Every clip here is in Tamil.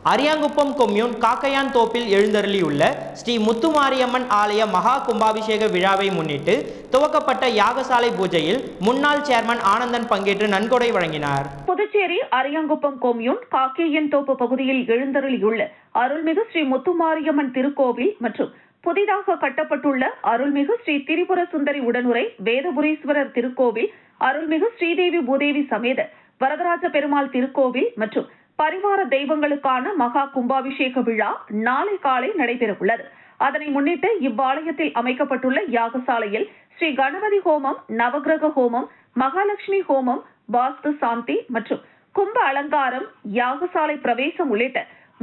அரியாங்குப்பம் கொம்யூன் காக்கையான் தோப்பில் எழுந்தருளியுள்ள ஸ்ரீ முத்துமாரியம்மன் ஆலய மகா கும்பாபிஷேக விழாவை முன்னிட்டு துவக்கப்பட்ட யாகசாலை பூஜையில் முன்னாள் சேர்மன் ஆனந்தன் பங்கேற்று நன்கொடை வழங்கினார். புதுச்சேரி அரியாங்குப்பம் கொம்யூன் காக்கையன் தோப்பு பகுதியில் எழுந்தருளியுள்ள அருள்மிகு ஸ்ரீ முத்துமாரியம்மன் திருக்கோவில் மற்றும் புதிதாக கட்டப்பட்டுள்ள அருள்மிகு ஸ்ரீ திரிபுர சுந்தரி உடனுரை வேதபுரீஸ்வரர் திருக்கோவில், அருள்மிகு ஸ்ரீதேவி பூதேவி சமேத வரதராஜ பெருமாள் திருக்கோவில் மற்றும் பரிவார தெய்வங்களுக்கான மகா கும்பாபிஷேக விழா நாளை காலை நடைபெறவுள்ளது. அதனை முன்னிட்டு இவ்வாலயத்தில் அமைக்கப்பட்டுள்ள யாகசாலையில் ஸ்ரீ கணபதி ஹோமம், நவகிரக ஹோமம், மகாலட்சுமி ஹோமம், வாஸ்து சாந்தி மற்றும் கும்ப அலங்காரம், யாகசாலை பிரவேசம் உள்ளிட்ட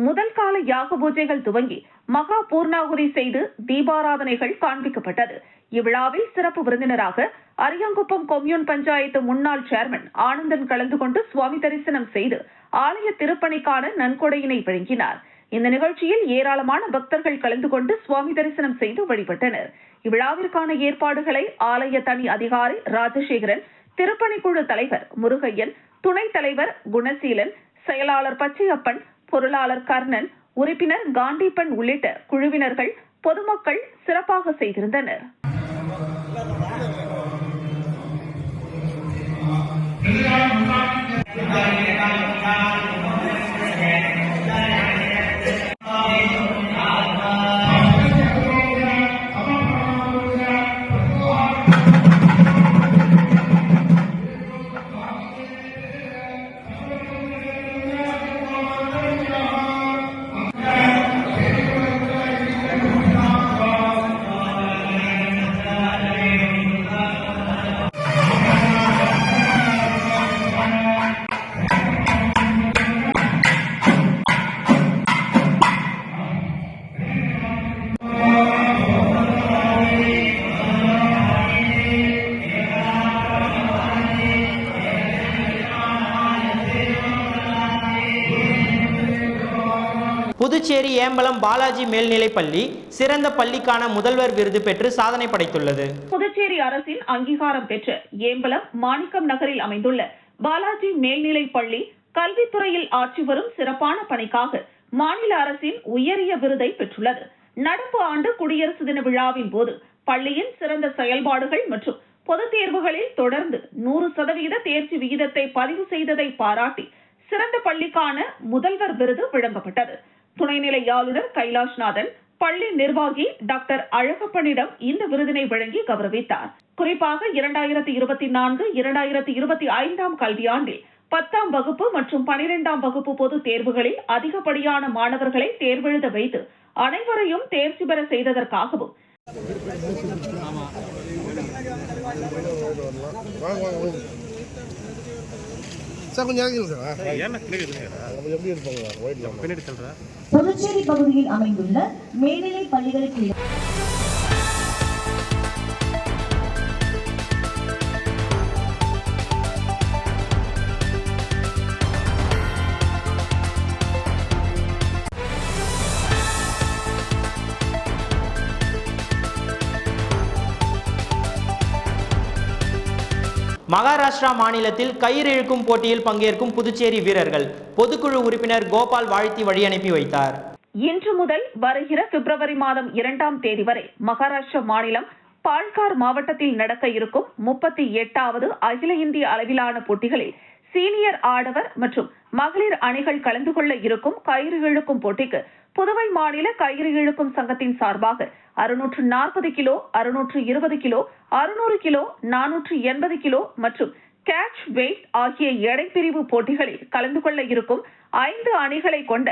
முதல் கால யாக பூஜைகள் துவங்கி மகா பூர்ணாகுதி செய்து தீபாராதனைகள் காண்பிக்கப்பட்டது. இவ்விழாவில் சிறப்பு விருந்தினராக அரியாங்குப்பம் கொம்யூன் பஞ்சாயத்து முன்னாள் சேர்மன் ஆனந்தன் கலந்து கொண்டு சுவாமி தரிசனம் செய்து ஆலய திருப்பணிக்கான நன்கொடையினை வழங்கினார். இந்த நிகழ்ச்சியில் ஏராளமான பக்தர்கள் கலந்து கொண்டு சுவாமி தரிசனம் செய்து வழிபட்டனர். இவ்விழாவிற்கான ஏற்பாடுகளை ஆலய தனி அதிகாரி ராஜசேகரன், திருப்பணிக்குழு தலைவர் முருகையன், துணைத் தலைவர் குணசீலன், செயலாளர் பச்சையப்பன், பொருளாளர் கர்ணன், உறுப்பினர் காந்திப்பன் உள்ளிட்ட குழுவினர்கள், பொதுமக்கள் சிறப்பாக செய்திருந்தனர். புதுச்சேரி ஏம்பலம் பாலாஜி மேல்நிலைப்பள்ளி சிறந்த பள்ளிக்கான முதல்வர் விருது பெற்று சாதனை படைத்துள்ளது. புதுச்சேரி அரசின் அங்கீகாரம் பெற்ற ஏம்பலம் மாணிக்கம் நகரில் அமைந்துள்ள பாலாஜி மேல்நிலைப்பள்ளி கல்வித்துறையில் ஆற்றி வரும் சிறப்பான பணிக்காக மாநில அரசின் உயரிய விருதை பெற்றுள்ளது. நடப்பு ஆண்டு குடியரசு தின விழாவின் போது பள்ளியின் சிறந்த செயல்பாடுகள் மற்றும் பொதுத் தேர்வுகளில் தொடர்ந்து 100% தேர்ச்சி விகிதத்தை பதிவு செய்ததை பாராட்டி சிறந்த பள்ளிக்கான முதல்வர் விருது வழங்கப்பட்டது. துணைநிலை ஆளுநர் கைலாஷ்நாதன் பள்ளி நிர்வாகி டாக்டர் அழகப்பனிடம் இந்த விருதினை வழங்கி கௌரவித்தார். குறிப்பாக 2024-2025 கல்வியாண்டில் 10ஆம் வகுப்பு மற்றும் 12ஆம் வகுப்பு பொதுத் தேர்வுகளில் அதிகப்படியான மாணவர்களை தேர்வெழுத வைத்து அனைவரையும் தேர்ச்சி பெற செய்ததற்காகவும் புதுச்சேரி பகுதியில் அமைந்துள்ள மேல்நிலை பள்ளிகளுக்கு மகாராஷ்டிரா மாநிலத்தில் கயிறு இழுக்கும் போட்டியில் பங்கேற்கும் புதுச்சேரி வீரர்கள் பொதுக்குழு உறுப்பினர் கோபால் வாழ்த்தி வழி அனுப்பி வைத்தார். இன்று முதல் வருகிற பிப்ரவரி மாதம் 2ஆம் தேதி வரை மகாராஷ்டிரா மாநிலம் பால்கார் மாவட்டத்தில் நடக்க இருக்கும் 38வது அகில இந்திய அளவிலான போட்டிகளில் சீனியர் ஆடவர் மற்றும் மகளிர் அணிகள் கலந்து கொள்ள இருக்கும் கயிறு இழுக்கும் போட்டிக்கு புதுவை மாநில கயிறு இழுக்கும் சங்கத்தின் சார்பாக 640 கிலோ, 620 கிலோ, 600 கிலோ, 480 கிலோ மற்றும் கேட்ச் வெயிட் ஆகிய எடை பிரிவு போட்டிகளில் கலந்து கொள்ள இருக்கும் 5 அணிகளை கொண்ட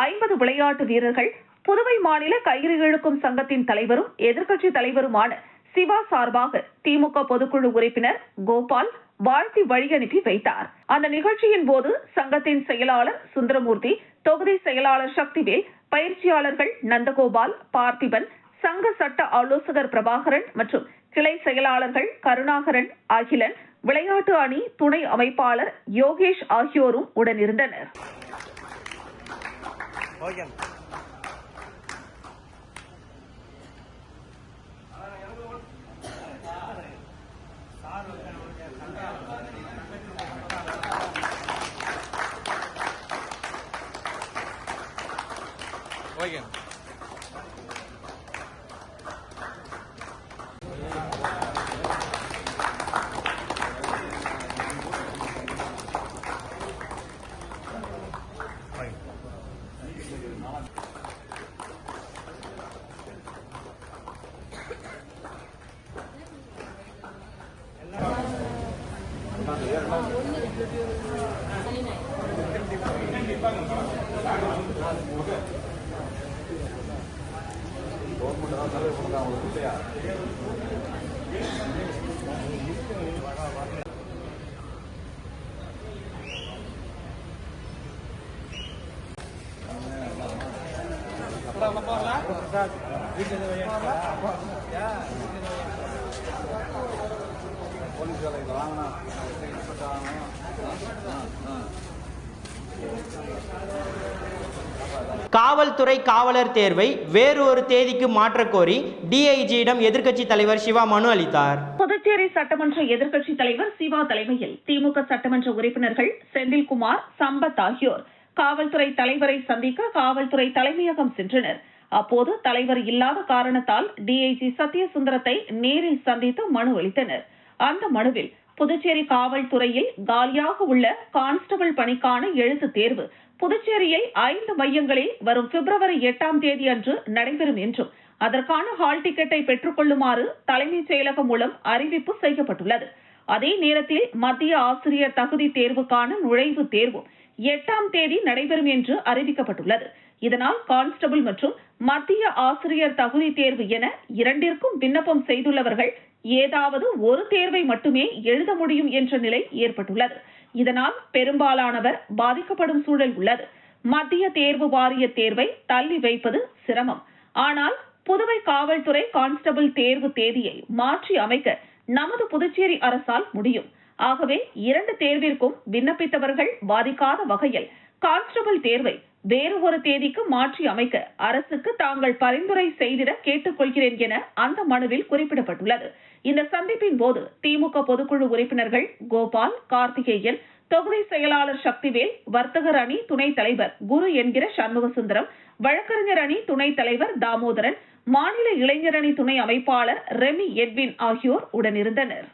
50 விளையாட்டு வீரர்கள் புதுவை மாநில கயிறு இழுக்கும் சங்கத்தின் தலைவரும் எதிர்க்கட்சி தலைவருமான சிவா சார்பாக திமுக பொதுக்குழு உறுப்பினர் கோபால் வாழ்த்தி வழி அனுப்பி வைத்தார். அந்த நிகழ்ச்சியின் போது சங்கத்தின் செயலாளர் சுந்தரமூர்த்தி, தொகுதி செயலாளர் சக்திவேல், பயிற்சியாளர்கள் நந்தகோபால், பார்த்திபன், சங்க சட்ட ஆலோசகர் பிரபாகரன் மற்றும் கிளை செயலாளர்கள் கருணாகரன், அகிலன், விளையாட்டு அணி துணை அமைப்பாளர் யோகேஷ் ஆகியோரும் உடனிருந்தனர். காவல்துறை காவலர் தேர்வை வேறு ஒரு தேதிக்கு மாற்றக் கோரி டிஐஜியிடம் எதிர்க்கட்சி தலைவர் சிவா மனு அளித்தார். புதுச்சேரி சட்டமன்ற எதிர்க்கட்சி தலைவர் சிவா தலைமையில் திமுக சட்டமன்ற உறுப்பினர்கள் செந்தில்குமார், சம்பத் ஆகியோர் காவல்துறை தலைவரை சந்திக்க காவல்துறை தலைமையகம் சென்றனர். அப்போது தலைவர் இல்லாத காரணத்தால் டிஐஜி சத்யசுந்தரத்தை நேரில் சந்தித்து மனு அளித்தனர். அந்த மனுவில் புதுச்சேரி காவல்துறையில் காலியாக உள்ள கான்ஸ்டபிள் பணிக்கான எழுத்து தேர்வு புதுச்சேரியில் 5 மையங்களில் வரும் பிப்ரவரி 8ஆம் தேதி அன்று நடைபெறும் என்றும் அதற்கான ஹால் டிக்கெட்டை பெற்றுக் கொள்ளுமாறு தலைமைச் செயலகம் மூலம் அறிவிப்பு செய்யப்பட்டுள்ளது. அதே நேரத்தில் மத்திய ஆசிரியர் தகுதி தேர்வுக்கான நுழைவுத் தேர்வும் 8ஆம் தேதி நடைபெறும் என்று அறிவிக்கப்பட்டுள்ளது. இதனால் கான்ஸ்டபிள் மற்றும் மத்திய ஆசிரியர் தகுதி தேர்வு என இரண்டிற்கும் விண்ணப்பம் செய்துள்ளவர்கள் ஏதாவது ஒரு தேர்வை மட்டுமே எழுத முடியும் என்ற நிலை ஏற்பட்டுள்ளது. இதனால் பெரும்பாலானவர் பாதிக்கப்படும் சூழல் உள்ளது. மத்திய தேர்வு வாரிய தேர்வை தள்ளி வைப்பது சிரமம். ஆனால் புதுவை காவல்துறை கான்ஸ்டபிள் தேர்வு தேதியை மாற்றி அமைக்க நமது புதுச்சேரி அரசால் முடியும். ஆகவே 2 தேர்விற்கும் விண்ணப்பித்தவர்கள் பாதிக்காத வகையில் கான்ஸ்டபிள் தேர்வை வேறு ஒரு தேதிக்கு மாற்றி அமைக்க அரசுக்கு தாங்கள் பரிந்துரை செய்திட கேட்டுக்கொள்கிறேன் என அந்த மனுவில் குறிப்பிடப்பட்டுள்ளது. இந்த சந்திப்பின் போது திமுக பொதுக்குழு உறுப்பினர்கள் கோபால், கார்த்திகேயன், தொகுதி செயலாளர் சக்திவேல், வர்த்தகர் அணி துணைத் தலைவர் குரு என்கிற சண்முகசுந்தரம், வழக்கறிஞர் அணி துணைத் தலைவர் தாமோதரன், மாநில இளைஞர் அணி துணை அமைப்பாளர் ரெமி எட்வின் ஆகியோர் உடனிருந்தனர்.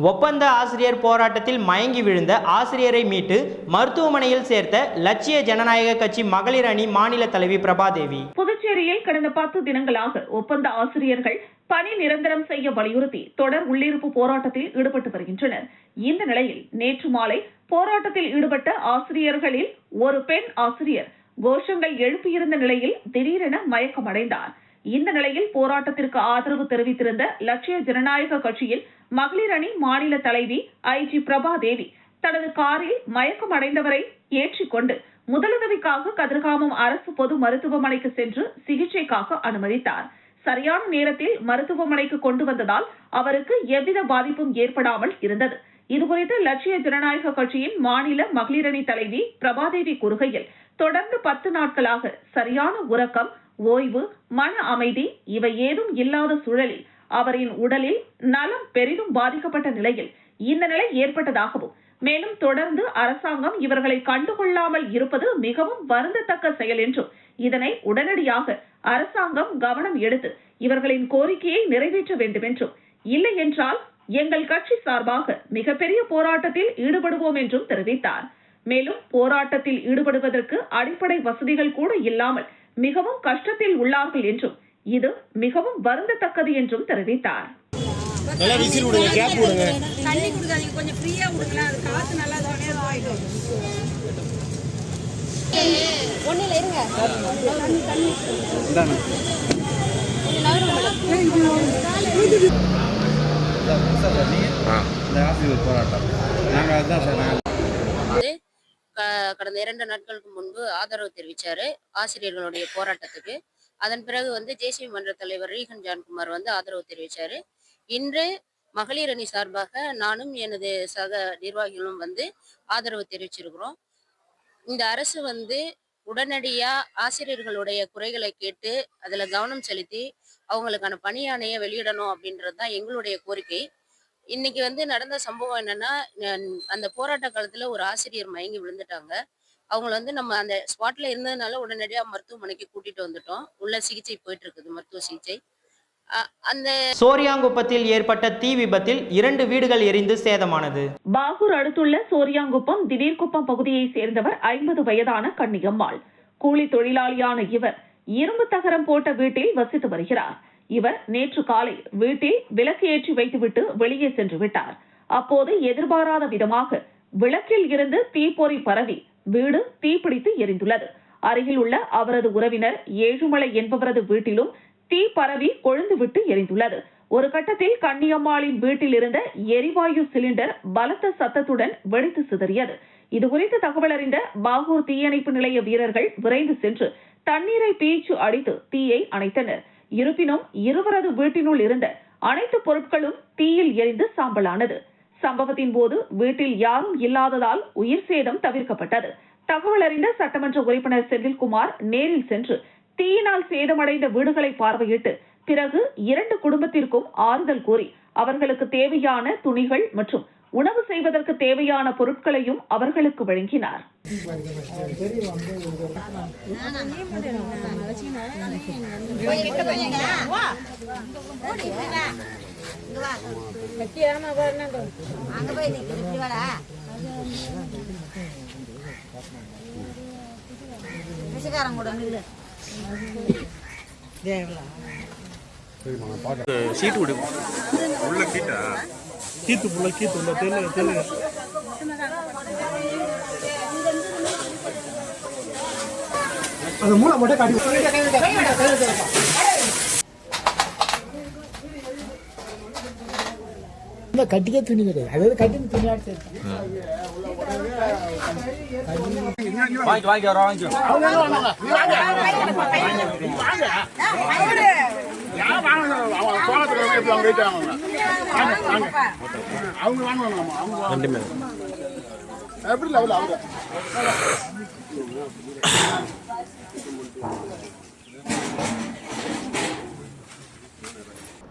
ஒப்பந்த ஆசிரியர் போராட்டத்தில் மயங்கி விழுந்த ஆசிரியரை மீட்டு மருத்துவமனையில் சேர்த்த லட்சிய ஜனநாயக கட்சி மகளிர் அணி மாநில தலைவி பிரபாதேவி. புதுச்சேரியில் கடந்த 10 தினங்களாக ஒப்பந்த ஆசிரியர்கள் பணி நிரந்தரம் செய்ய வலியுறுத்தி தொடர் உள்ளிருப்பு போராட்டத்தில் ஈடுபட்டு வருகின்றனர். இந்த நிலையில் நேற்று மாலை போராட்டத்தில் ஈடுபட்ட ஆசிரியர்களில் ஒரு பெண் ஆசிரியர் கோஷங்கள் எழுப்பியிருந்த நிலையில் திடீரென மயக்கமடைந்தார். இந்த நிலையில் போராட்டத்திற்கு ஆதரவு தெரிவித்திருந்த லட்சிய ஜனநாயக கட்சியின் மகளிர் அணி மாநில தலைவி ஐஜி பிரபாதேவி தனது காரில் மயக்கம் அடைந்தவரை ஏற்றிக்கொண்டு முதலுதவிக்காக கதிர்காமம் அரசு பொது மருத்துவமனைக்கு சென்று சிகிச்சைக்காக அனுமதித்தார். சரியான நேரத்தில் மருத்துவமனைக்கு கொண்டு வந்ததால் அவருக்கு எவ்வித பாதிப்பும் ஏற்படாமல் இருந்தது. இதுகுறித்து லட்சிய ஜனநாயக கட்சியின் மாநில மகளிர் அணி தலைவி பிரபாதேவி கூறுகையில், தொடர்ந்து 10 நாட்களாக சரியான உறக்கம், ஓய்வு, மன அமைதி இவை ஏதும் இல்லாத சூழலில் அவரின் உடலில் நலம் பெரிதும் பாதிக்கப்பட்ட நிலையில் இந்த நிலை ஏற்பட்டதாகவும், மேலும் தொடர்ந்து அரசாங்கம் இவர்களை கண்டுகொள்ளாமல் இருப்பது மிகவும் வருந்தத்தக்க செயல் என்றும், இதனை உடனடியாக அரசாங்கம் கவனம் எடுத்து இவர்களின் கோரிக்கையை நிறைவேற்ற வேண்டும் என்றும், இல்லை என்றால் எங்கள் கட்சி சார்பாக மிகப்பெரிய போராட்டத்தில் ஈடுபடுவோம் என்றும் தெரிவித்தார். மேலும் போராட்டத்தில் ஈடுபடுவதற்கு அடிப்படை வசதிகள் கூட இல்லாமல் மிகவும் கஷ்டத்தில் உள்ளார்கள் என்றும், இது மிகவும் வருந்தத்தக்கது என்றும் தெரிவித்தார். ஒன்றில் இருங்க கடந்த 2 நாட்களுக்கு முன்பு ஆதரவு தெரிவித்தார் ஆசிரியர்களுடைய போராட்டத்துக்கு. அதன் பிறகு ஜேசிபி மன்ற தலைவர் ரீகன் ஜான்குமார் ஆதரவு தெரிவித்தார். இன்று மகளிர் அணி சார்பாக நானும் எனது சக நிர்வாகிகளும் ஆதரவு தெரிவிச்சிருக்கிறோம். இந்த அரசு உடனடியாக ஆசிரியர்களுடைய குறைகளை கேட்டு அதில் கவனம் செலுத்தி அவங்களுக்கான பணியாணையை வெளியிடணும் அப்படின்றது தான் எங்களுடைய கோரிக்கை. இன்னைக்கு நடந்த சம்பவம் என்னன்னா, அந்த போராட்ட காலத்தில் ஒரு ஆசிரியர் மயங்கி விழுந்துட்டாங்க. அவங்கள நம்ம அந்த ஸ்பாட்ல இருந்ததுனால உடனடியாக மருத்துவமனைக்கு கூட்டிட்டு வந்துட்டோம். உள்ள சிகிச்சை போயிட்டு இருக்குது, மருத்துவ சிகிச்சை. அந்த சோரியாங்குப்பத்தில் ஏற்பட்ட தீ விபத்தில் 2 வீடுகள் எரிந்து சேதமானது. பாகூர் அடுத்துள்ள சோரியாங்குப்பம் திடீர்குப்பம் பகுதியை சேர்ந்தவர் 50 வயதான கன்னியம்மாள். கூலி தொழிலாளியான இவர் இரும்பு தகரம் போட்ட வீட்டில் வசித்து வருகிறார். இவர் நேற்று காலை வீட்டில் விளக்கு ஏற்றி வைத்துவிட்டு வெளியே சென்று விட்டார். அப்போது எதிர்பாராத விதமாக விளக்கில் இருந்து தீப்பொறி பரவி வீடு தீப்பிடித்து எரிந்துள்ளது. அருகில் உள்ள அவரது உறவினர் ஏழுமலை என்பவரது வீட்டிலும் தீ பரவி கொழுந்துவிட்டு எரிந்துள்ளது. ஒரு கட்டத்தில் கன்னியம்மாளின் வீட்டில் இருந்த எரிவாயு சிலிண்டர் பலத்த சத்தத்துடன் வெடித்து சிதறியது. இதுகுறித்து தகவல் அறிந்த பாகூர் தீயணைப்பு நிலைய வீரர்கள் விரைந்து சென்று தண்ணீரை பீய்ச்சு அடித்து தீயை அணைத்தனர். இருப்பினும் இருவரது வீட்டினுள் இருந்த அனைத்து பொருட்களும் தீயில் எரிந்து சாம்பலானது. சம்பவத்தின் போது வீட்டில் யாரும் இல்லாததால் உயிர் சேதம் தவிர்க்கப்பட்டது. தகவல் அறிந்த சட்டமன்ற உறுப்பினர் செந்தில்குமார் நேரில் சென்று தீயினால் சேதமடைந்த வீடுகளை பார்வையிட்டு பிறகு 2 குடும்பத்திற்கும் ஆறுதல் கூறி அவர்களுக்கு தேவையான துணிகள் மற்றும் உணவு செய்வதற்கு தேவையான பொருட்களையும் அவர்களுக்கு வழங்கினார். சீட்டு விடு உள்ள கீட்டா கீத்து புள்ள கீத்து உள்ள தெரியல தெரியல அது மூளை மட்டும் காட்டி கட்டிக்க துணி கிடையாது, அதாவது கட்டின துணி ஆட்சி வாங்கி வாங்கி வாங்கி எப்படி லெவல் அவங்க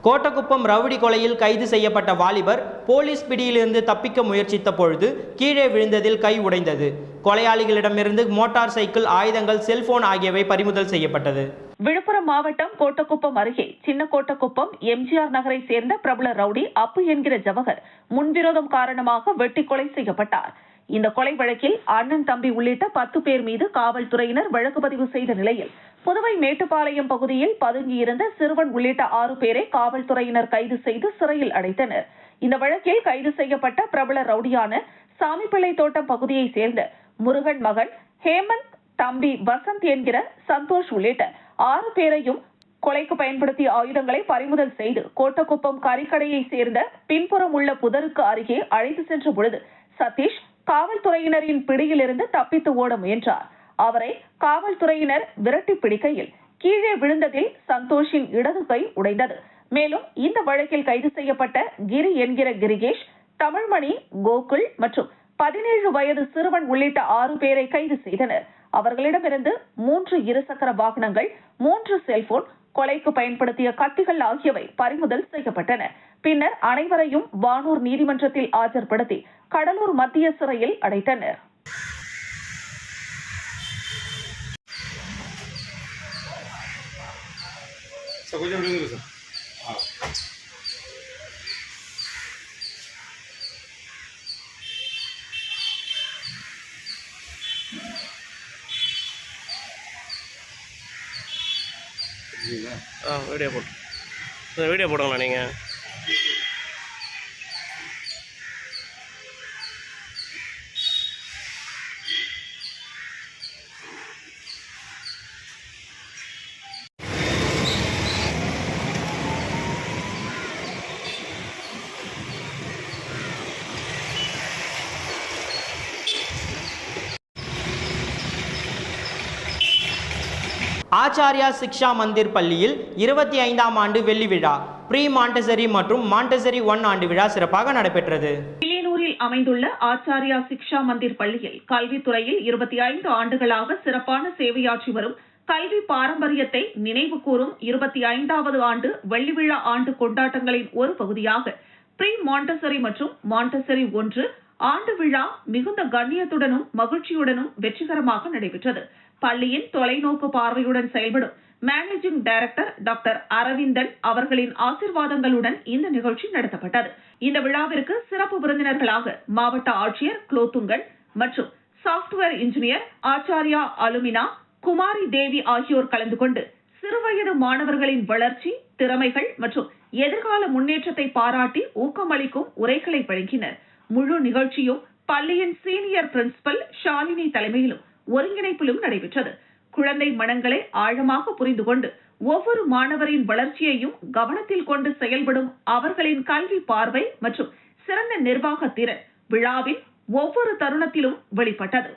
கோட்டக்குப்பம் ரவுடி கொலையில் கைது செய்யப்பட்ட வாலிபர் போலீஸ் பிடியிலிருந்து தப்பிக்க முயற்சித்த பொழுது கீழே விழுந்ததில் கை உடைந்தது. கொலையாளிகளிடமிருந்து மோட்டார் சைக்கிள், ஆயுதங்கள், செல்போன் ஆகியவை பறிமுதல் செய்யப்பட்டது. விழுப்புரம் மாவட்டம் கோட்டக்குப்பம் அருகே சின்ன கோட்டக்குப்பம் எம்ஜிஆர் நகரை சேர்ந்த பிரபல ரவுடி அப்பு என்கிற ஜவஹர் முன்விரோதம் காரணமாக வெட்டி கொலை செய்யப்பட்டார். இந்த கொலை வழக்கில் அண்ணன், தம்பி உள்ளிட்ட 10 பேர் மீது காவல்துறையினர் வழக்கு பதிவு செய்த நிலையில் புதுவை மேட்டுப்பாளையம் பகுதியில் பதுங்கியிருந்த சிறுவன் உள்ளிட்ட 6 பேரை காவல்துறையினர் கைது செய்து சிறையில் அடைத்தனர். இந்த வழக்கில் கைது செய்யப்பட்ட பிரபல ரவுடியான சாமிப்பிள்ளை தோட்டம் பகுதியை சேர்ந்த முருகன் மகன் ஹேமந்த், தம்பி வசந்த் என்கிற சந்தோஷ் உள்ளிட்ட 6 பேரையும் கொலைக்கு பயன்படுத்திய ஆயுதங்களை பறிமுதல் செய்து கோட்டக்குப்பம் கறிக்கடையை சேர்ந்த பின்புறம் உள்ள புதருக்கு அருகே அழைத்து சென்ற பொழுது சதீஷ் காவல்துறையினரின் பிடியிலிருந்து தப்பித்து ஓட முயன்றார். அவரை காவல்துறையினர் விரட்டி பிடிக்கையில் கீழே விழுந்ததில் சந்தோஷின் இடது கை உடைந்தது. மேலும் இந்த வழக்கில் கைது செய்யப்பட்ட கிரி என்கிற கிரிகேஷ், தமிழ்மணி, கோகுல் மற்றும் 17 வயது சிறுவன் உள்ளிட்ட 6 பேரை கைது செய்தனர். அவர்களிடமிருந்து 3 இருசக்கர வாகனங்கள், 3 செல்போன், கொலைக்கு பயன்படுத்திய கத்திகள் ஆகியவை பறிமுதல் செய்யப்பட்டன. பின்னர் அனைவரையும் வானூர் நீதிமன்றத்தில் ஆஜர்படுத்தி கடலூர் மத்திய சிறையில் அடைத்தனர். வீடியோ போடுங்களா நீங்கள்? ஆச்சாரியா சிக்ஷா மந்திர் பள்ளியில் 25ஆம் ஆண்டு வெள்ளி விழா, ப்ரீ மாண்டசரி மற்றும் மாண்டசரி 1 ஆண்டு விழா சிறப்பாக நடைபெற்றது. வில்லியனூரில் அமைந்துள்ள ஆச்சாரியா சிக்ஷா மந்திர் பள்ளியில் கல்வித்துறையில் 25 ஆண்டுகளாக சிறப்பான சேவையாற்றி வரும் கல்வி பாரம்பரியத்தை நினைவு கூறும் 25வது ஆண்டு வெள்ளி விழா ஆண்டு கொண்டாட்டங்களின் ஒரு பகுதியாக ப்ரீ மாண்டசரி மற்றும் மாண்டசரி 1 ஆண்டு விழா மிகுந்த கண்ணியத்துடனும் மகிழ்ச்சியுடனும் வெற்றிகரமாக நடைபெற்றது. பள்ளியின் தொலைநோக்கு பார்வையுடன் செயல்படும் மேனேஜிங் டைரக்டர் டாக்டர் அரவிந்தன் அவர்களின் ஆசீர்வாதங்களுடன் இந்த நிகழ்ச்சி நடத்தப்பட்டது. இந்த விழாவிற்கு சிறப்பு விருந்தினர்களாக மாவட்ட ஆட்சியர் குலோத்துங்கன் மற்றும் சாப்ட்வேர் இன்ஜினியர் ஆச்சாரியா அலுமினா குமாரி தேவி ஆகியோர் கலந்து கொண்டு சிறுவயது மாணவர்களின் வளர்ச்சி, திறமைகள் மற்றும் எதிர்கால முன்னேற்றத்தை பாராட்டி ஊக்கமளிக்கும் உரைகளை வழங்கினர். முழு நிகழ்ச்சியும் பள்ளியின் சீனியர் பிரின்சிபல் ஷாலினி தலைமையிலும் ஒருங்கிணைப்பிலும் நடைபெற்றது. குழந்தை மனங்களை ஆழமாக புரிந்து கொண்டு ஒவ்வொரு மாணவரின் வளர்ச்சியையும் கவனத்தில் கொண்டு செயல்படும் அவர்களின் கல்வி பார்வை மற்றும் சிறந்த நிர்வாக திறன் விழாவின் ஒவ்வொரு தருணத்திலும் வெளிப்பட்டது.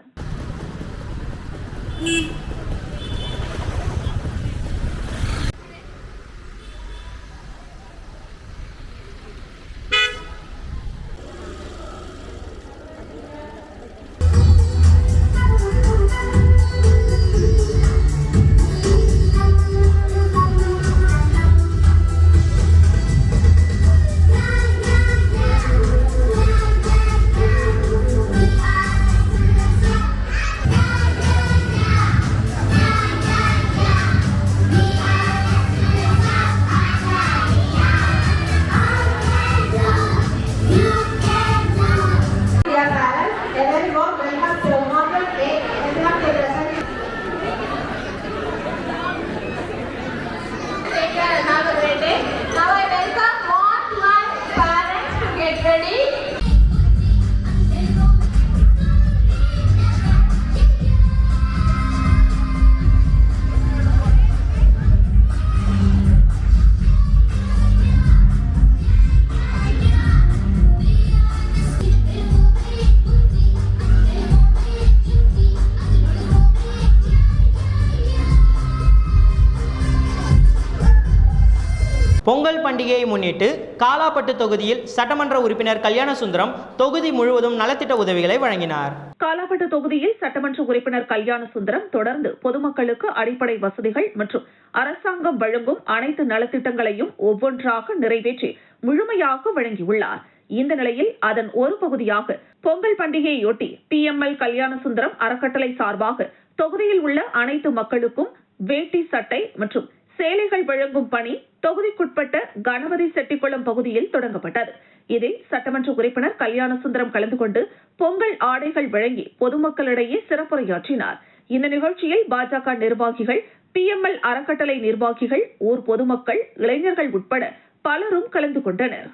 பொங்கல் பண்டிகையை முன்னிட்டு காலாப்பட்டு தொகுதியில் சட்டமன்ற உறுப்பினர் கல்யாணசுந்தரம் தொகுதி முழுவதும் நலத்திட்ட உதவிகளை வழங்கினார். காலாப்பட்டு தொகுதியில் சட்டமன்ற உறுப்பினர் கல்யாணசுந்தரம் தொடர்ந்து பொதுமக்களுக்கு அடிப்படை வசதிகள் மற்றும் அரசாங்கம் வழங்கும் அனைத்து நலத்திட்டங்களையும் ஒவ்வொன்றாக நிறைவேற்றி முழுமையாக வழங்கியுள்ளார். இந்த நிலையில் அதன் ஒரு பகுதியாக பொங்கல் பண்டிகையொட்டி PML கல்யாணசுந்தரம் அறக்கட்டளை சார்பாக தொகுதியில் உள்ள அனைத்து மக்களுக்கும் வேட்டி, சட்டை மற்றும் சேலைகள் வழங்கும் பணி தொகுதிக்குட்பட்ட கணபதி செட்டிக்குளம் பகுதியில் தொடங்கப்பட்டது. இதில் சட்டமன்ற உறுப்பினர் கல்யாணசுந்தரம் கலந்து கொண்டு பொங்கல் ஆடைகள் வழங்கி பொதுமக்களிடையே சிறப்புரையாற்றினார். இந்த நிகழ்ச்சியில் பாஜக நிர்வாகிகள், PML அறக்கட்டளை நிர்வாகிகள், ஊர் பொதுமக்கள், இளைஞர்கள் உட்பட பலரும் கலந்து கொண்டனர்.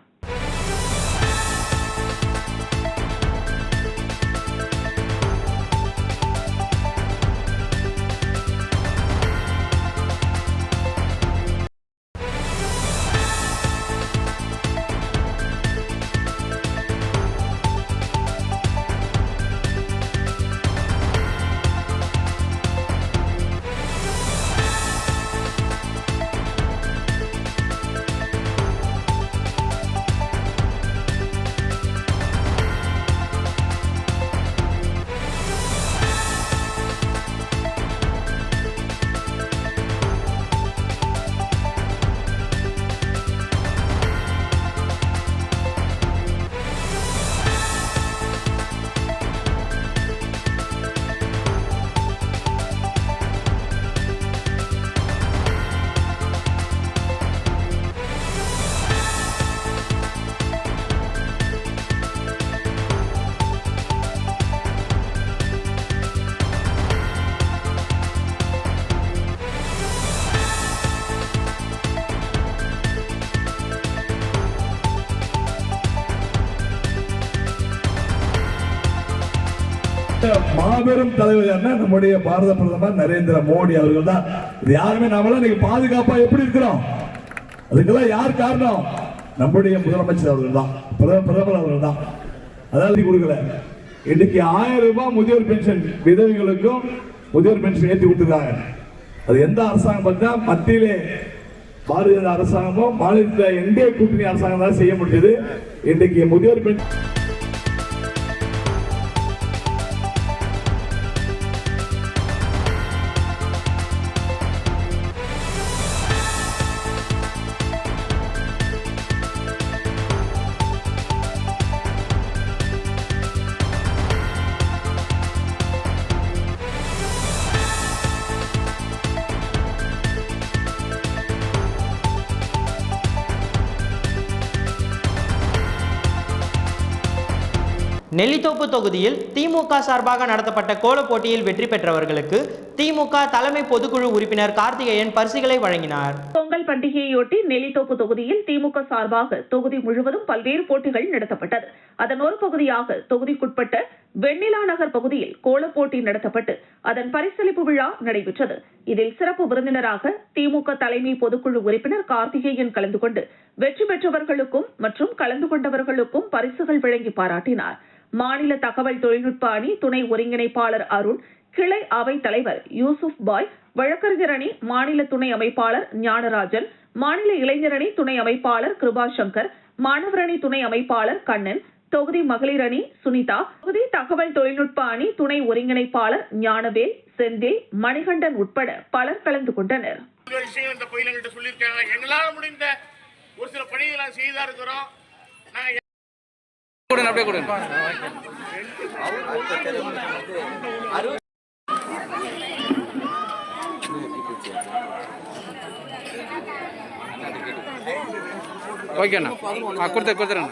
மாபெரும் தலைவர் நம்முடைய பாரத பிரதமர் நரேந்திர மோடி அவர்கள் தான். யாருமே நம்மளாம் இன்னைக்கு பாதுகாப்பா எப்படி இருக்கிறோம், அதுக்கெல்லாம் யார் காரணம்? நம்முடைய முதலமைச்சர் அவர்கள் தான், பிரதமர் அவர்கள் தான். அதாவது கொடுக்கல. இன்னைக்கு 1000 ரூபாய் முதியோர் பென்ஷன் விதவைகளுக்கும் முதியோர் பென்ஷன் ஏற்றி கொடுத்துருக்காங்க. அது எந்த அரசாங்கம் பார்த்தா மத்தியிலே பாரதிய ஜனதா அரசாங்கமும் மாநிலத்தில் என்டிஏ கூட்டணி அரசாங்கம் தான் செய்ய முடியுது. இன்றைக்கு முதியோர் பெண் நெல்லித்தோப்பு தொகுதியில் திமுக சார்பாக நடத்தப்பட்ட கோலப் போட்டியில் வெற்றி பெற்றவர்களுக்கு திமுக தலைமை பொதுக்குழு உறுப்பினர் கார்த்திகேயன் பரிசுகளை வழங்கினார். பொங்கல் பண்டிகையொட்டி நெல்லித்தோப்பு தொகுதியில் திமுக சார்பாக தொகுதி முழுவதும் பல்வேறு போட்டிகள் நடத்தப்பட்டது. அதன் ஒரு பகுதியாக தொகுதிக்குட்பட்ட வெண்ணிலா நகர் பகுதியில் கோலப் போட்டி நடத்தப்பட்டு அதன் பரிசளிப்பு விழா நடைபெற்றது. இதில் சிறப்பு விருந்தினராக திமுக தலைமை பொதுக்குழு உறுப்பினர் கார்த்திகேயன் கலந்து கொண்டு வெற்றி பெற்றவர்களுக்கும் மற்றும் கலந்து கொண்டவர்களுக்கும் பரிசுகள் வழங்கி பாராட்டினார். மாநில தகவல் தொழில்நுட்ப அணி துணை ஒருங்கிணைப்பாளர் அருண், கிளை அவை தலைவர் யூசுப் பாய், வழக்கறிஞர் அணி மாநில துணை அமைப்பாளர் ஞானராஜன், மாநில இளைஞர் அணி துணை அமைப்பாளர் கிருபாசங்கர், மாணவர் அணி துணை அமைப்பாளர் கண்ணன், தொகுதி மகளிர் அணி சுனிதா, தொகுதி தகவல் தொழில்நுட்ப அணி துணை ஒருங்கிணைப்பாளர் ஞானவேல், செந்தில், மணிகண்டன் உட்பட பலர் கலந்து கொண்டனர். எங்களால் முடிந்த ஒரு சில பணிகளை செய்தா இருக்கிறோம். ஓகேண்ணா கொடுத்துறேன்.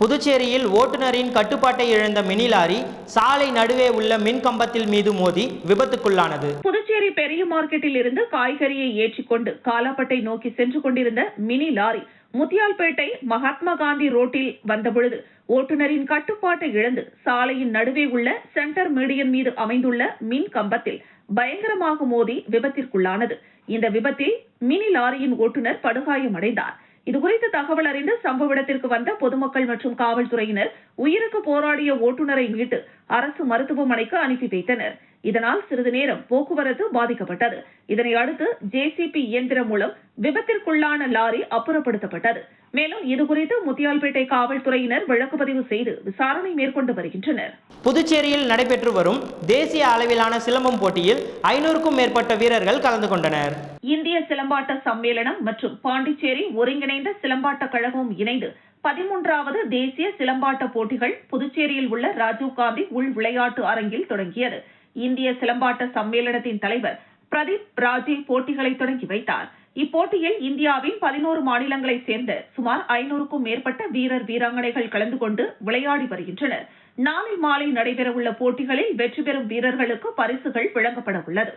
புதுச்சேரியில் ஓட்டுநரின் கட்டுப்பாட்டை இழந்த மினி லாரி சாலை நடுவே உள்ள மின் கம்பத்தில் மீது மோதி விபத்துக்குள்ளானது. புதுச்சேரி பெரிய மார்க்கெட்டில் இருந்து காய்கறியை ஏற்றிக்கொண்டு காலாப்பட்டை நோக்கி சென்று கொண்டிருந்த மினி லாரி முத்தியால்பேட்டை மகாத்மா காந்தி ரோட்டில் வந்தபொழுது ஓட்டுநரின் கட்டுப்பாட்டை இழந்து சாலையின் நடுவே உள்ள சென்டர் மீடியன் மீது அமைந்துள்ள மின் கம்பத்தில் பயங்கரமாக மோதி விபத்திற்குள்ளானது. இந்த விபத்தில் மினி லாரியின் ஓட்டுநர் படுகாயமடைந்தார். இதுகுறித்து தகவல் அறிந்து சம்பவ இடத்திற்கு வந்த பொதுமக்கள் மற்றும் காவல்துறையினர் உயிருக்கு போராடிய ஓட்டுநரை மீட்டு அரசு மருத்துவமனைக்கு அனுப்பி வைத்தனர். இதனால் சிறிது நேரம் போக்குவரத்து பாதிக்கப்பட்டது. இதனை அடுத்து ஜேசிபி இயந்திரம் மூலம் விபத்திற்குள்ளான லாரி அப்புறப்படுத்தப்பட்டது. மேலும் இதுகுறித்து முத்தியால்பேட்டை காவல்துறையினர் வழக்கு பதிவு செய்து விசாரணை மேற்கொண்டு வருகின்றனர். புதுச்சேரியில் நடைபெற்று வரும் தேசிய அளவிலான சிலம்பம் போட்டியில் 500க்கும் மேற்பட்ட வீரர்கள் கலந்து கொண்டனர். இந்திய சிலம்பாட்ட சம்மேளனம் மற்றும் பாண்டிச்சேரி ஒருங்கிணைந்த சிலம்பாட்ட கழகமும் இணைந்து 13வது தேசிய சிலம்பாட்ட போட்டிகள் புதுச்சேரியில் உள்ள ராஜீவ் காந்தி உள் விளையாட்டு அரங்கில் தொடங்கியது. இந்திய சிலம்பாட்ட சம்மேளனத்தின் தலைவர் பிரதீப் ராஜே போட்டிகளை தொடங்கி வைத்தார். இப்போட்டியில் இந்தியாவின் 11 மாநிலங்களைச் சேர்ந்த சுமார் 500க்கும் மேற்பட்ட வீரர் வீராங்கனைகள் கலந்து கொண்டு விளையாடி வருகின்றனர். நாளை மாலை நடைபெறவுள்ள போட்டிகளில் வெற்றி பெறும் வீரர்களுக்கு பரிசுகள் வழங்கப்பட உள்ளது.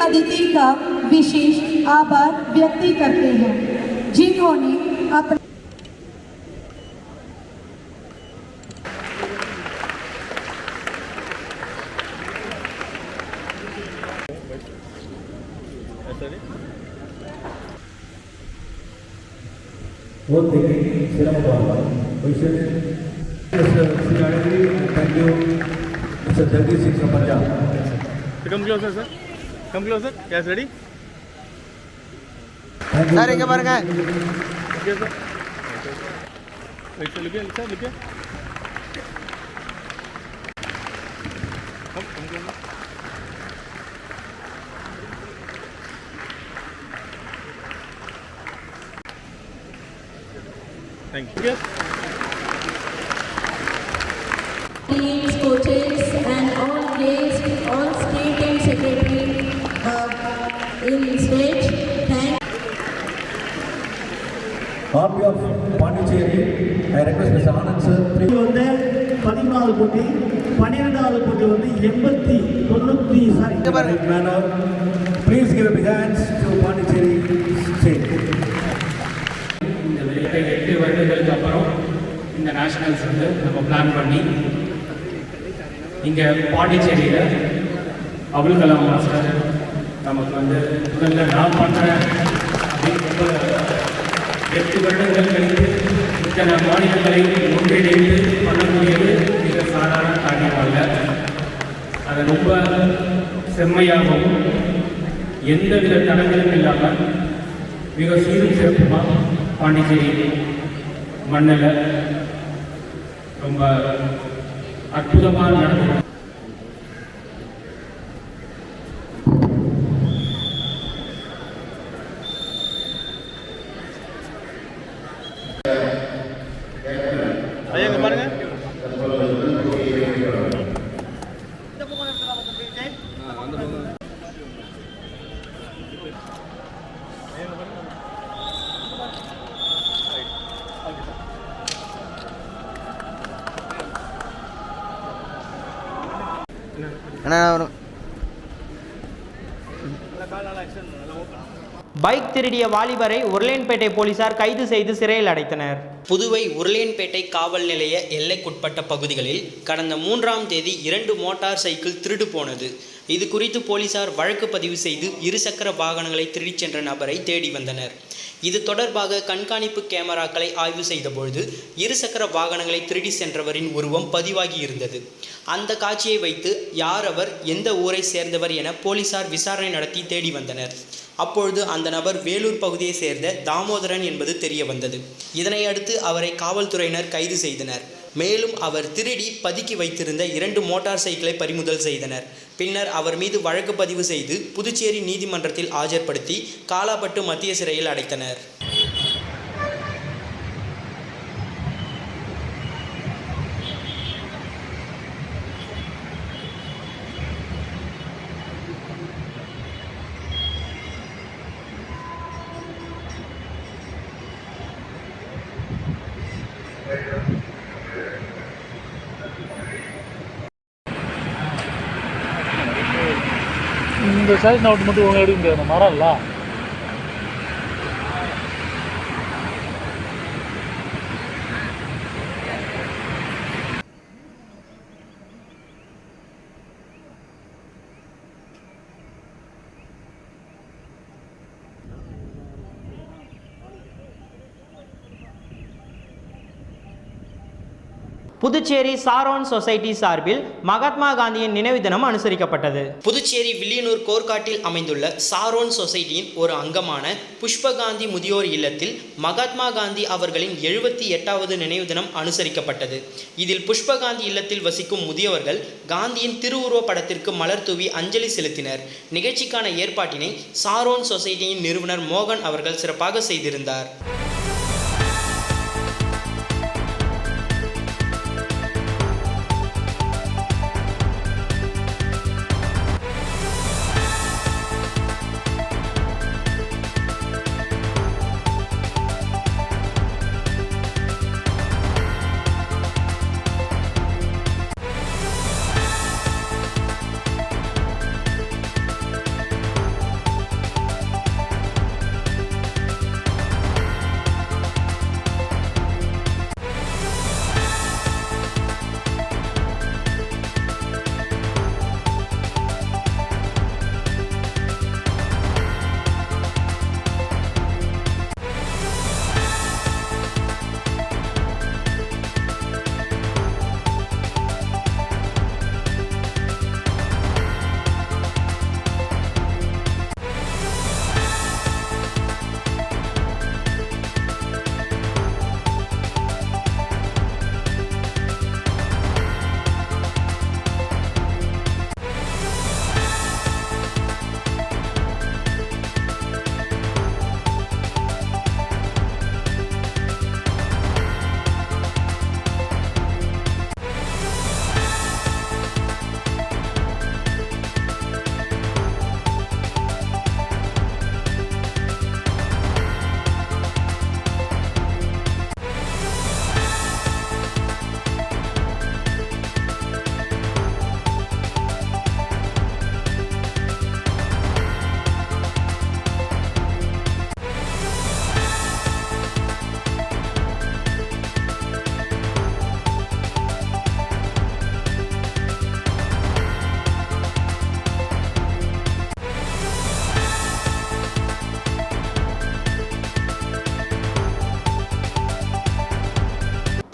अतिथि का विशेष आभार व्यक्त करते हैं जिन्होंने अपने Come closer, sir. Come closer. Yes, ready? Sir இங்க பாருங்க. Okay, sir. Wait, look here, look here. Come closer. Thank you. Yes. teams, coaches and all guests, all state and secretary in stage. Thank Copy of Pondicherry. I request Mr. Anand sir. வந்து 14வது போட்டி 12வது போட்டி வந்து 90 manner. Please give a big hands to Pondicherry state. இந்த 8 வருடங்களுக்கு அப்புறம் இந்த இந்த நேஷனல்ஸ் வந்து நம்ம பிளான் பண்ணி இங்கே பாண்டிச்சேரியில் அப்துல் கலாம் மாஸ்டர் நமக்கு வந்து முதல்ல நான் பண்ணுறேன் அப்படின்னு ரொம்ப 8 வருடங்கள் கழித்து இத்தனை மாநிலங்களை ஒன்றிணைந்து பண்ணக்கூடியது மிக சாதாரண காரியம் அல்ல. அதை ரொம்ப செம்மையாகவும் எந்தவித தடங்களும் இல்லாமல் மிக சீரும் சிறப்புமாக பாண்டிச்சேரி மண்ணில் ரொம்ப அற்புதமாக நடக்கும். பைக் திருடிய வாலிபரை உருளையன்பேட்டை போலீசார் கைது செய்து சிறையில் அடைத்தனர். புதுவை உருளையன்பேட்டை காவல் நிலைய எல்லைக்குட்பட்ட பகுதிகளில் கடந்த 3ஆம் தேதி 2 மோட்டார் சைக்கிள் திருடு போனது. இது குறித்து போலீசார் வழக்கு பதிவு செய்து இருசக்கர வாகனங்களை திருடிச் சென்ற நபரை தேடி வந்தனர். இது தொடர்பாக கண்காணிப்பு கேமராக்களை ஆய்வு செய்தபொழுது இருசக்கர வாகனங்களை திருடி சென்றவரின் உருவம் பதிவாகி இருந்தது. அந்த காட்சியை வைத்து யார் அவர், எந்த ஊரை சேர்ந்தவர் என போலீசார் விசாரணை நடத்தி தேடி வந்தனர். அப்பொழுது அந்த நபர் வேலூர் பகுதியை சேர்ந்த தாமோதரன் என்பது தெரிய வந்தது. இதனை அடுத்து அவரை காவல்துறையினர் கைது செய்தனர். மேலும் அவர் திருடி பதுக்கி வைத்திருந்த 2 மோட்டார் சைக்கிளை பறிமுதல் செய்தனர். பின்னர் அவர் மீது வழக்கு பதிவு செய்து புதுச்சேரி நீதிமன்றத்தில் ஆஜர்படுத்தி காலாப்பட்டு மத்திய சிறையில் அடைத்தனர். இந்த சைடு நோட்டு மட்டும் உங்க எடுக்க முடியாது, மரம் இல்லை. புதுச்சேரி சாரோன் சொசைட்டி சார்பில் மகாத்மா காந்தியின் நினைவு தினம் அனுசரிக்கப்பட்டது. புதுச்சேரி வில்லியனூர் கோர்க்காட்டில் அமைந்துள்ள சாரோன் சொசைட்டியின் ஒரு அங்கமான புஷ்பகாந்தி முதியோர் இல்லத்தில் மகாத்மா காந்தி அவர்களின் 78வது நினைவு தினம் அனுசரிக்கப்பட்டது. இதில் புஷ்பகாந்தி இல்லத்தில் வசிக்கும் முதியவர்கள் காந்தியின் திருவுருவ படத்திற்கு மலர் தூவி அஞ்சலி செலுத்தினர். நிகழ்ச்சிக்கான ஏற்பாட்டினை சாரோன் சொசைட்டியின் நிறுவனர் மோகன் அவர்கள் சிறப்பாக செய்திருந்தார்.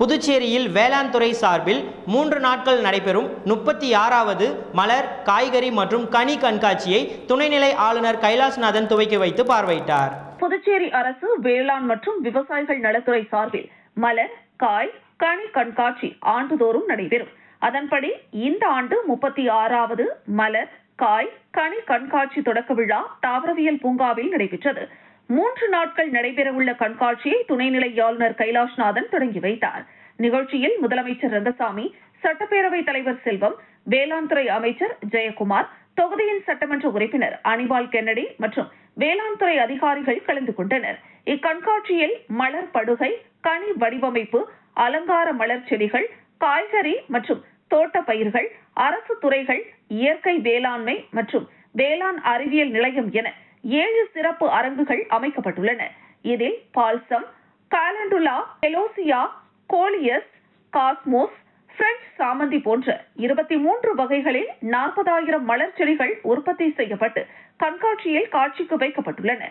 புதுச்சேரியில் வேளாண் துறை சார்பில் 3 நாட்கள் நடைபெறும் 36வது மலர், காய்கறி மற்றும் கனி கண்காட்சியை துணைநிலை ஆளுநர் கைலாஷ்நாதன் துவக்கி வைத்து பார்வையிட்டார். புதுச்சேரி அரசு வேளாண் மற்றும் விவசாயிகள் நலத்துறை சார்பில் மலர், காய், கனி கண்காட்சி ஆண்டுதோறும் நடைபெறும். அதன்படி இந்த ஆண்டு 36வது மலர், காய், கனி கண்காட்சி தொடக்க விழா தாவரவியல் பூங்காவில் நடைபெற்றது. 3 நாட்கள் நடைபெறவுள்ள கண்காட்சியை துணைநிலை ஆளுநர் கைலாஷ்நாதன் தொடங்கி வைத்தார். நிகழ்ச்சியில் முதலமைச்சர் ரங்கசாமி, சட்டப்பேரவைத் தலைவர் செல்வம், வேளாண் துறை அமைச்சர் ஜெயக்குமார், தொகுதியின் சட்டமன்ற உறுப்பினர் அனிபால் கென்னடி மற்றும் வேளாண் துறை அதிகாரிகள் கலந்து கொண்டனர். இக்கண்காட்சியில் மலர் படுகை, கனி வடிவமைப்பு, அலங்கார மலர் செடிகள், காய்கறி மற்றும் தோட்ட பயிர்கள், அரசு துறைகள், இயற்கை வேளாண்மை மற்றும் வேளாண் அறிவியல் நிலையம் என 7 சிறப்பு அரங்குகள் அமைக்கப்பட்டுள்ளன. இதில் balsam, calendula, celosia, coleus, cosmos, French சாமந்தி போன்ற 23 வகைகளில் 40,000 மலர் செடிகள் உற்பத்தி செய்யப்பட்டு கண்காட்சியில் காட்சிக்கு வைக்கப்பட்டுள்ளன.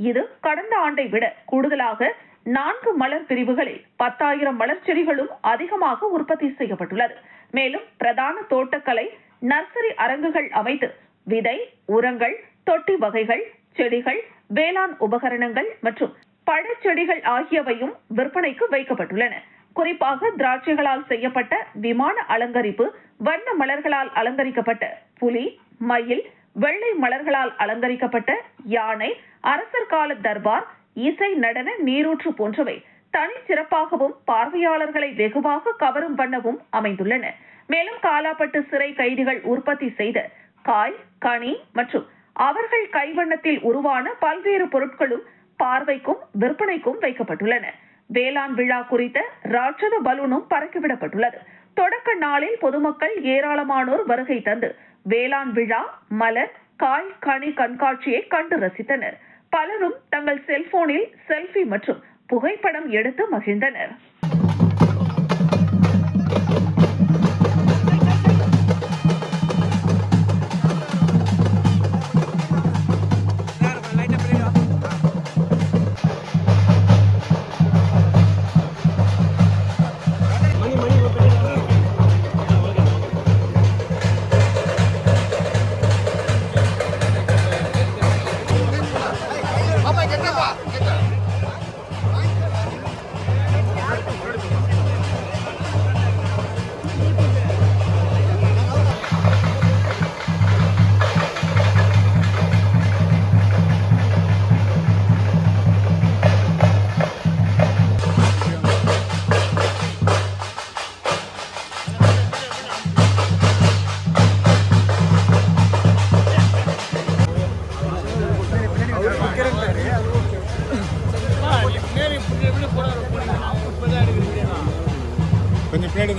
இது கடந்த ஆண்டை விட கூடுதலாக 4 மலர் பிரிவுகளில் 10,000 மலர் செடிகளும் அதிகமாக உற்பத்தி செய்யப்பட்டுள்ளது. மேலும் பிரதான தோட்டக்கலை, நர்சரி அரங்குகள் அமைத்து விதை, உரங்கள், தொட்டி வகைகள், செடிகள், வேளாண் உபகரணங்கள் மற்றும் பழச்செடிகள் ஆகியவையும் விற்பனைக்கு வைக்கப்பட்டுள்ளன. குறிப்பாக திராட்சைகளால் செய்யப்பட்ட விமான அலங்கரிப்பு, வண்ண மலர்களால் அலங்கரிக்கப்பட்ட புலி, மயில், வெள்ளை மலர்களால் அலங்கரிக்கப்பட்ட யானை, அரசர் கால தர்பார், இசை, நடன, நீரூற்று போன்றவை தனிச்சிறப்பாகவும் பார்வையாளர்களை வெகுவாக கவரும் வண்ணமும் அமைந்துள்ளன. மேலும் காலாப்பட்டு சிறை கைதிகள் உற்பத்தி செய்த காய், கனி மற்றும் அவர்கள் கைவண்ணத்தில் உருவான பல்வேறு பொருட்களும் பார்வைக்கும் விற்பனைக்கும் வைக்கப்பட்டுள்ளன. வேளாண் விழா குறித்த ராட்சத பலூனும் பறக்கவிடப்பட்டுள்ளது. தொடக்க நாளில் பொதுமக்கள் ஏராளமானோர் வருகை தந்து வேளாண் விழா, மலர், காய், கனி கண்காட்சியை கண்டு ரசித்தனர். பலரும் தங்கள் செல்போனில் செல்ஃபி மற்றும் புகைப்படம் எடுத்து மகிழ்ந்தனர். கொஞ்சம் பின்னாடி